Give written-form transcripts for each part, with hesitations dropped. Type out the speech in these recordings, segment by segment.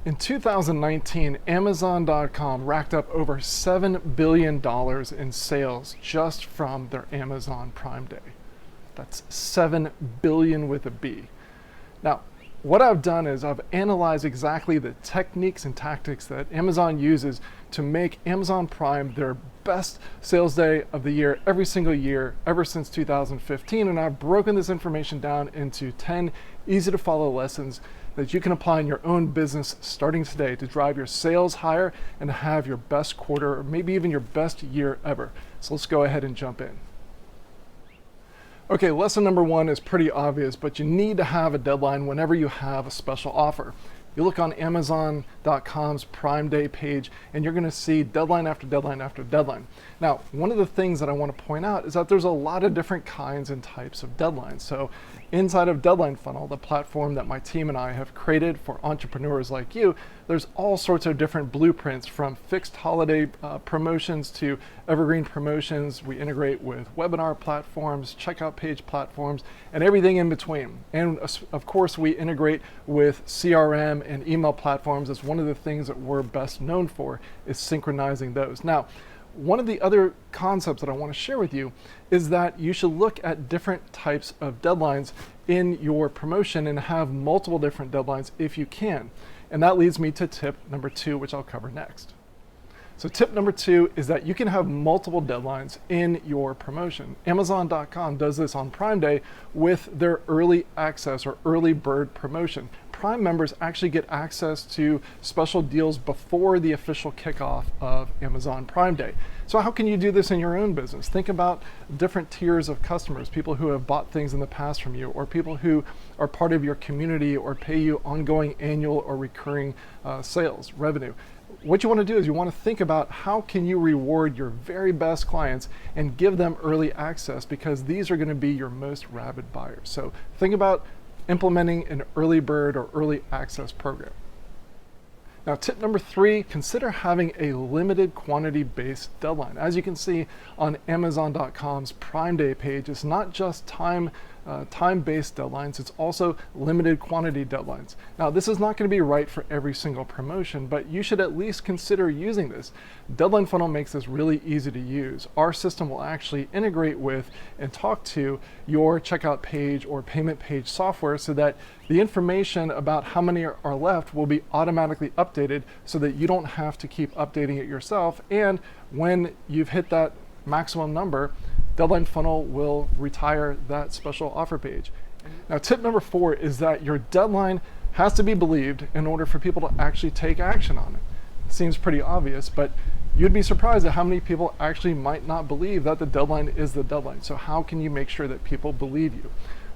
In 2019, Amazon.com racked up over $7 billion in sales just from their Amazon Prime Day. That's 7 billion with a B. Now, what I've done is I've analyzed exactly the techniques and tactics that Amazon uses to make Amazon Prime their best sales day of the year every single year ever since 2015, and I've broken this information down into 10 easy to follow lessons that you can apply in your own business starting today to drive your sales higher and have your best quarter or maybe even your best year ever. So let's go ahead and jump in. Okay, lesson number one is pretty obvious, but you need to have a deadline whenever you have a special offer. You look on Amazon.com's Prime Day page and you're gonna see deadline after deadline after deadline. Now, one of the things that I wanna point out is that there's a lot of different kinds and types of deadlines. So inside of Deadline Funnel, the platform that my team and I have created for entrepreneurs like you, there's all sorts of different blueprints, from fixed holiday promotions to evergreen promotions. We integrate with webinar platforms, checkout page platforms, and everything in between. And of course, we integrate with CRM and email platforms as one of the things that we're best known for is synchronizing those. Now, one of the other concepts that I want to share with you is that you should look at different types of deadlines in your promotion and have multiple different deadlines if you can. And that leads me to tip number two, which I'll cover next. So tip number two is that you can have multiple deadlines in your promotion. Amazon.com does this on Prime Day with their early access or early bird promotion. Prime members actually get access to special deals before the official kickoff of Amazon Prime Day. So how can you do this in your own business? Think about different tiers of customers, people who have bought things in the past from you, or people who are part of your community or pay you ongoing annual or recurring sales revenue. What you want to do is you want to think about how can you reward your very best clients and give them early access, because these are going to be your most rabid buyers. So think about implementing an early bird or early access program. Now, tip number three, consider having a limited quantity based deadline. As you can see on Amazon.com's Prime Day page, it's not just time-based deadlines, it's also limited quantity deadlines. Now, this is not going to be right for every single promotion, but you should at least consider using this. Deadline Funnel makes this really easy to use. Our system will actually integrate with and talk to your checkout page or payment page software so that the information about how many are left will be automatically updated so that you don't have to keep updating it yourself. And when you've hit that maximum number, Deadline Funnel will retire that special offer page. Now, tip number four is that your deadline has to be believed in order for people to actually take action on it. Seems pretty obvious, but you'd be surprised at how many people actually might not believe that the deadline is the deadline. So how can you make sure that people believe you?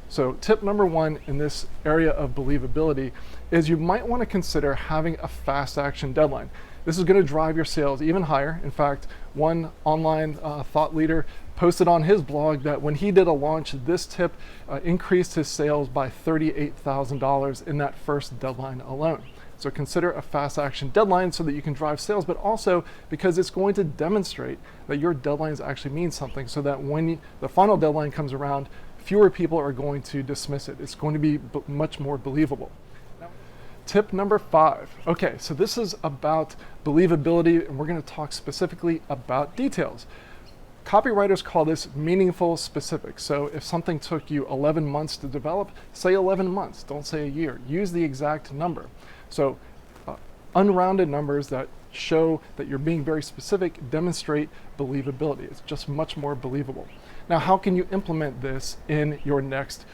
So tip number one in this area of believability is you might want to consider having a fast action deadline. This is going to drive your sales even higher. In fact, one online thought leader posted on his blog that when he did a launch, this tip increased his sales by $38,000 in that first deadline alone. So consider a fast action deadline so that you can drive sales, but also because it's going to demonstrate that your deadlines actually mean something, so that when the final deadline comes around, fewer people are going to dismiss it. It's going to be much more believable. Tip number five. Okay, so this is about believability, and we're going to talk specifically about details. Copywriters call this meaningful specifics. So if something took you 11 months to develop, say 11 months, don't say a year. Use the exact number. So unrounded numbers that show that you're being very specific demonstrate believability. It's just much more believable. Now, how can you implement this in your next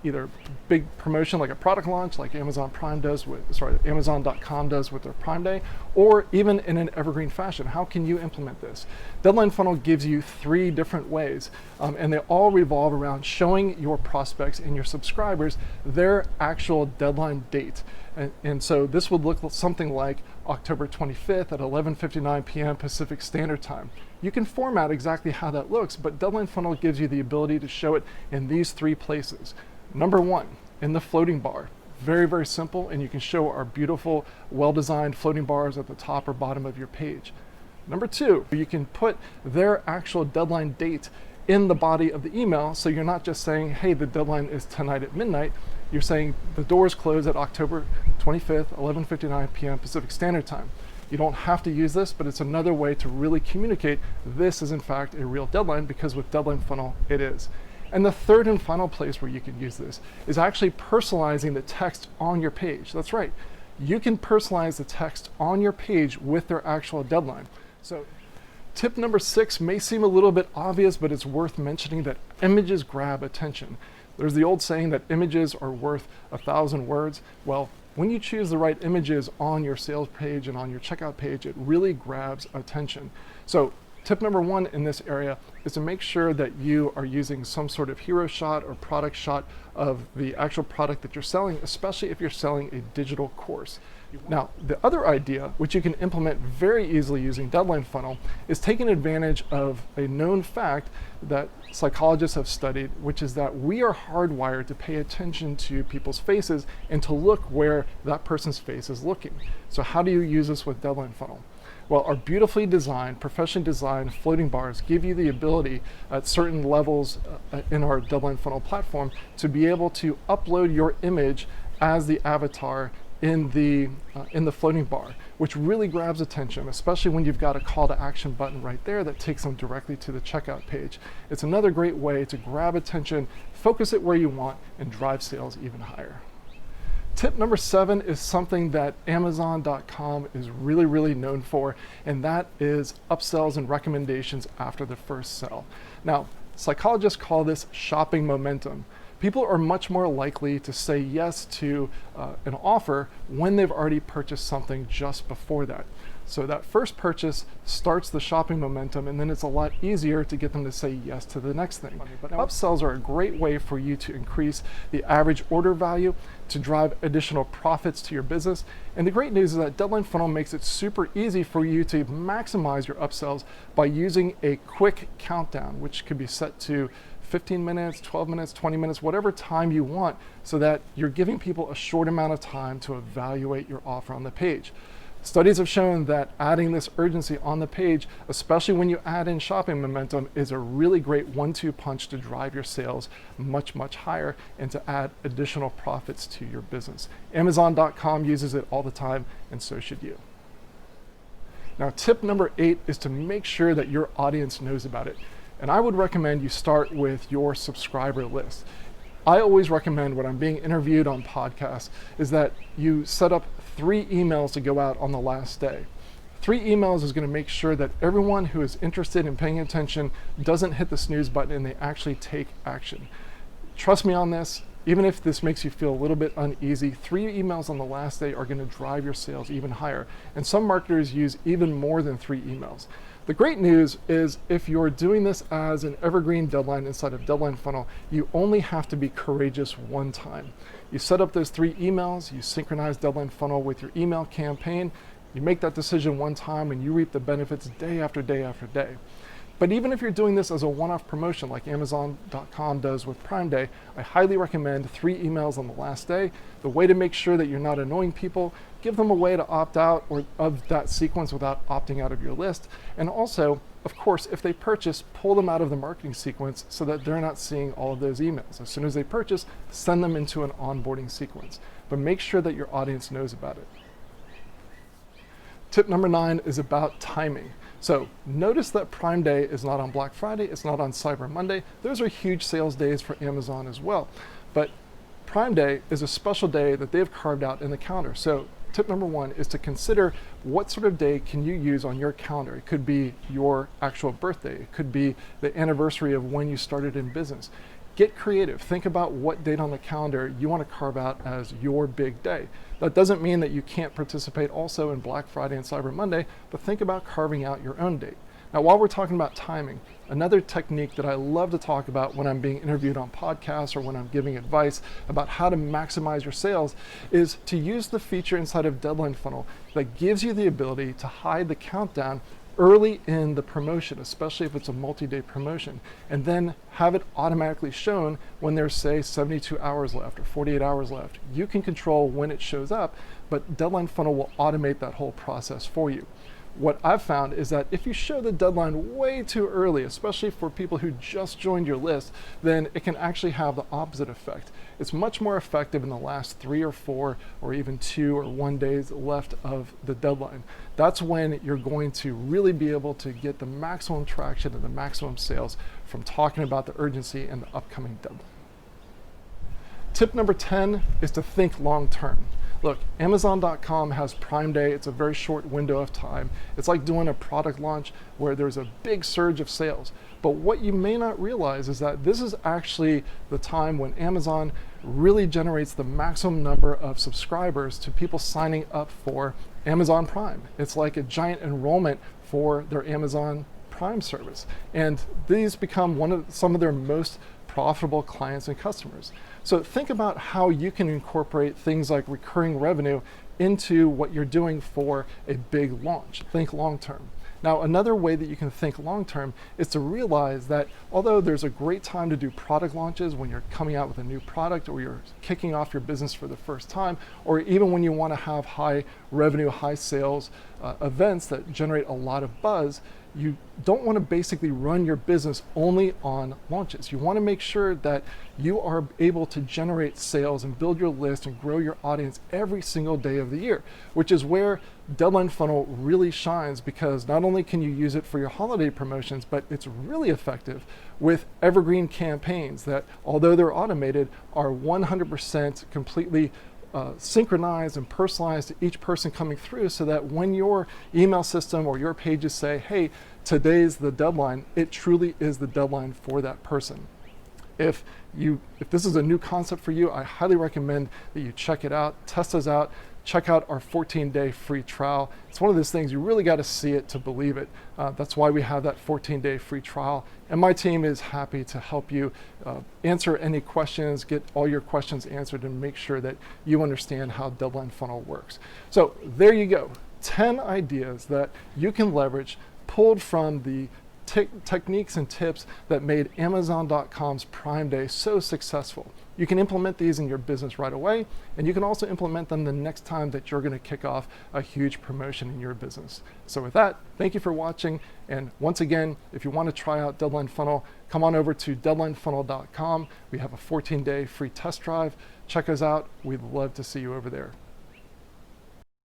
either big promotion like a product launch like Amazon.com does with their Prime Day, or even in an evergreen fashion? How can you implement this? Deadline Funnel gives you three different ways, and they all revolve around showing your prospects and your subscribers their actual deadline date. And so this would look something like October 25th at 11:59 p.m. Pacific Standard Time. You can format exactly how that looks, but Deadline Funnel gives you the ability to show it in these three places. Number one, in the floating bar. Very, very simple, and you can show our beautiful, well-designed floating bars at the top or bottom of your page. Number two, you can put their actual deadline date in the body of the email, so you're not just saying, hey, the deadline is tonight at midnight. you're saying the doors close at October 25th, 11:59 p.m. Pacific Standard Time. You don't have to use this, but it's another way to really communicate this is in fact a real deadline, because with Deadline Funnel, it is. And the third and final place where you can use this is actually personalizing the text on your page. That's right. You can personalize the text on your page with their actual deadline. So tip number 6 may seem a little bit obvious, but it's worth mentioning that images grab attention. There's the old saying that images are worth 1,000 words. Well, when you choose the right images on your sales page and on your checkout page, it really grabs attention. So tip number 1 in this area is to make sure that you are using some sort of hero shot or product shot of the actual product that you're selling, especially if you're selling a digital course. Now, the other idea, which you can implement very easily using Deadline Funnel, is taking advantage of a known fact that psychologists have studied, which is that we are hardwired to pay attention to people's faces and to look where that person's face is looking. So how do you use this with Deadline Funnel? Well, our beautifully designed, professionally designed floating bars give you the ability at certain levels in our Deadline Funnel platform to be able to upload your image as the avatar in the floating bar, which really grabs attention, especially when you've got a call to action button right there that takes them directly to the checkout page. It's another great way to grab attention, focus it where you want, and drive sales even higher. Tip number 7 is something that Amazon.com is really known for, and that is upsells and recommendations after the first sell. Now, psychologists call this shopping momentum. People are much more likely to say yes to an offer when they've already purchased something just before that. So that first purchase starts the shopping momentum, and then it's a lot easier to get them to say yes to the next thing. But upsells are a great way for you to increase the average order value, to drive additional profits to your business. And the great news is that Deadline Funnel makes it super easy for you to maximize your upsells by using a quick countdown, which could be set to 15 minutes, 12 minutes, 20 minutes, whatever time you want, so that you're giving people a short amount of time to evaluate your offer on the page. Studies have shown that adding this urgency on the page, especially when you add in shopping momentum, is a really great 1-2 punch to drive your sales much higher and to add additional profits to your business. Amazon.com uses it all the time, and so should you. Now, tip number 8 is to make sure that your audience knows about it. And I would recommend you start with your subscriber list. I always recommend when I'm being interviewed on podcasts is that you set up 3 emails to go out on the last day. 3 emails is going to make sure that everyone who is interested in paying attention doesn't hit the snooze button and they actually take action. Trust me on this. Even if this makes you feel a little bit uneasy, 3 emails on the last day are going to drive your sales even higher. And some marketers use even more than 3 emails. The great news is if you're doing this as an evergreen deadline inside of Deadline Funnel, you only have to be courageous one time. You set up those 3 emails, you synchronize Deadline Funnel with your email campaign, you make that decision one time, and you reap the benefits day after day after day. But even if you're doing this as a one-off promotion like Amazon.com does with Prime Day, I highly recommend 3 emails on the last day. The way to make sure that you're not annoying people, give them a way to opt out of that sequence without opting out of your list. And also, of course, if they purchase, pull them out of the marketing sequence so that they're not seeing all of those emails. As soon as they purchase, send them into an onboarding sequence. But make sure that your audience knows about it. Tip number 9 is about timing. So notice that Prime Day is not on Black Friday, it's not on Cyber Monday. Those are huge sales days for Amazon as well. But Prime Day is a special day that they've carved out in the calendar. So tip number 1 is to consider what sort of day can you use on your calendar. It could be your actual birthday. It could be the anniversary of when you started in business. Get creative. Think about what date on the calendar you want to carve out as your big day. That doesn't mean that you can't participate also in Black Friday and Cyber Monday, but think about carving out your own date. Now, while we're talking about timing, another technique that I love to talk about when I'm being interviewed on podcasts or when I'm giving advice about how to maximize your sales is to use the feature inside of Deadline Funnel that gives you the ability to hide the countdown early in the promotion, especially if it's a multi-day promotion, and then have it automatically shown when there's, say, 72 hours left or 48 hours left. You can control when it shows up, but Deadline Funnel will automate that whole process for you. what I've found is that if you show the deadline way too early, especially for people who just joined your list, then it can actually have the opposite effect. It's much more effective in the last 3 or 4 or even 2 or 1 days left of the deadline. That's when you're going to really be able to get the maximum traction and the maximum sales from talking about the urgency and the upcoming deadline. Tip number 10 is to think long term. Look, Amazon.com has Prime Day. It's a very short window of time. It's like doing a product launch where there's a big surge of sales. But what you may not realize is that this is actually the time when Amazon really generates the maximum number of subscribers to people signing up for Amazon Prime. It's like a giant enrollment for their Amazon Prime service. And these become some of their most profitable clients and customers. So think about how you can incorporate things like recurring revenue into what you're doing for a big launch. Think long term. Now, another way that you can think long term is to realize that although there's a great time to do product launches when you're coming out with a new product or you're kicking off your business for the first time, or even when you want to have high revenue, high sales events that generate a lot of buzz, you don't want to basically run your business only on launches. You want to make sure that you are able to generate sales and build your list and grow your audience every single day of the year, which is where Deadline Funnel really shines, because not only can you use it for your holiday promotions, but it's really effective with evergreen campaigns that, although they're automated, are 100% completely synchronized and personalized to each person coming through, so that when your email system or your pages say, hey, today's the deadline, it truly is the deadline for that person. If this is a new concept for you, I highly recommend that you check it out, test us out, check out our 14-day free trial. It's one of those things you really got to see it to believe it. That's why we have that 14-day free trial. And my team is happy to help you answer any questions, get all your questions answered, and make sure that you understand how Deadline Funnel works. So there you go, 10 ideas that you can leverage, pulled from the techniques and tips that made Amazon.com's Prime Day so successful. You can implement these in your business right away, and you can also implement them the next time that you're going to kick off a huge promotion in your business. So with that, thank you for watching. And once again, if you want to try out Deadline Funnel, come on over to deadlinefunnel.com. We have a 14-day free test drive. Check us out. We'd love to see you over there.